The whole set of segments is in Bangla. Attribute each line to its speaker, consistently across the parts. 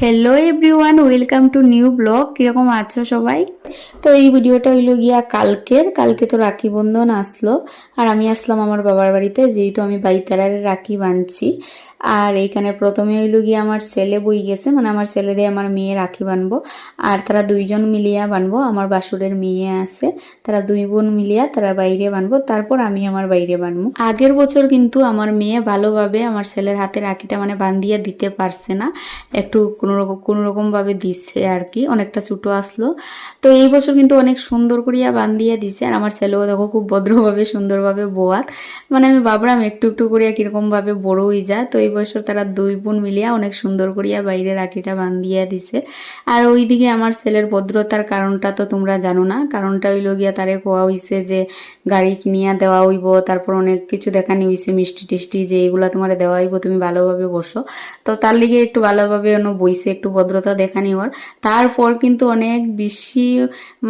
Speaker 1: Hello everyone, welcome to new blog. কিরকম আছো সবাই? তো এই ভিডিওটা হইলো গিয়া কালকে তো রাখি বন্ধন আসলো, আর আমি আসলাম আমার বাবার বাড়িতে, যেহেতু আমি বাইতারারে রাখি বাঁধছি। আর এইখানে প্রথমে হইলো গিয়া আমার ছেলে বই গেছে, মানে আমার ছেলেরে আমার মেয়ে রাখি বানবো। আর তারা দুইজন মিলিয়া বানবো, আমার বাসুরের মেয়ে আছে, তারা দুই বোন মিলিয়া তারা বাইরে বানবো, তারপর আমি আমার বাইরে বানবো। আগের বছর কিন্তু আমার মেয়ে ভালোভাবে আমার ছেলের হাতে রাখিটা মানে বান্ধিয়া দিতে পারছে না, একটু কোনোরকম ভাবে দিচ্ছে আর কি, অনেকটা ছোট আসলো। তো এই বছর কিন্তু অনেক সুন্দর করিয়া বান্ধিয়া দিছে, আর আমার ছেলেও দেখো খুব ভদ্রভাবে সুন্দরভাবে বোয়াত, মানে আমি ভাবলাম একটু একটু করিয়া কিরকম ভাবে বড় হয়ে যায়। তো এই বছর তারা দুই বোন মিলিয়া অনেক সুন্দর করিয়া বাইরে রাখিটা বান্ধিয়া দিছে। আর ওইদিকে আমার ছেলের ভদ্রতার কারণটা তো তোমরা জানো না, কারণটা হইল গিয়া তারে কোয়া হইছে যে গাড়ি কিনিয়া দেওয়া হইব, তারপর অনেক কিছু দেখানি হইছে, মিষ্টি টিষ্টি, যে এগুলা তোমার দেওয়া হইব, তুমি ভালোভাবে বসো। তো তার লিগে একটু ভালোভাবে বইছে, একটু ভদ্রতা দেখানি ওর। তারপর কিন্তু অনেক বেশি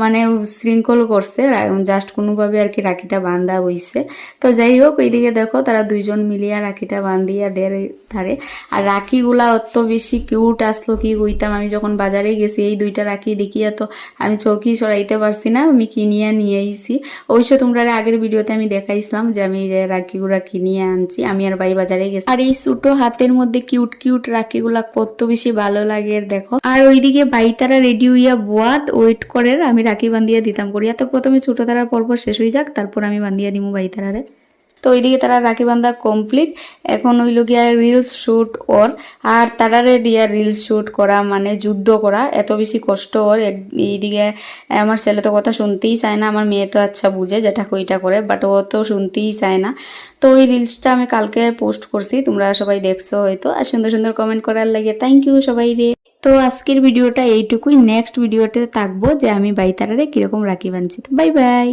Speaker 1: মানে শৃঙ্খল করছে, জাস্ট কোনোভাবে আর কি রাখিটা বান্ধা হইছে। তো যাই হোক, এইদিকে দেখো তারা দুইজন মিলিয়া রাখিটা বান্ধিয়া দেয় ধারে। আর রাখিগুলা অত বেশি কিউট আসলো, কি কইতাম। আমি যখন বাজারে গেছি এই দুইটা রাখি দেখিয়া তো আমি চৌকি সরাইতে পারছি না, আমি কিনিয়া নিয়ে আইছি। অবশ্য তোমরা আগের ভিডিওতে আমি দেখাইছিলাম যে আমি রাখিগুলা কিনিয়ে আনছি, আমি আর ভাই বাজারে গেছি। আর এই ছোট হাতের মধ্যে কিউট কিউট রাখিগুলা কত বেশি ভালো লাগে দেখো। আর ওইদিকে ভাই তারা রেডি হইয়া বোয়াত ওয়েট করে, আমি রাখি বান্ধিয়া দিতাম করিয়া। তো প্রথমে ছোট তারার পর্ব শেষ হয়ে যাক, তারপর আমি বান্ধিয়া দিমু ভাই তারারে। তো ওইদিকে তারা রাখি বান্ধা কমপ্লিট, এখন হইল গিয়া রিলস শুট ওর। আর তারারে দিয়া রিলস শুট করা মানে যুদ্ধ করা, এত বেশি কষ্ট ওর। এইদিকে আমার ছেলে তো কথা শুনতেই চায় না, আমার মেয়ে তো আচ্ছা বুঝে যেটা কইটা করে, বাট ও তো শুনতেই চায় না। তো ওই রিলসটা আমি কালকে পোস্ট করছি, তোমরা সবাই দেখছো হয়তো। আর সুন্দর সুন্দর কমেন্ট করার লাগে থ্যাংক ইউ সবাই রে। তো আজকের ভিডিওটা এইটুকুই, নেক্সট ভিডিওতে থাকবো যে আমি বাইতারারে কিরকম রাখি বানছি। Bye bye.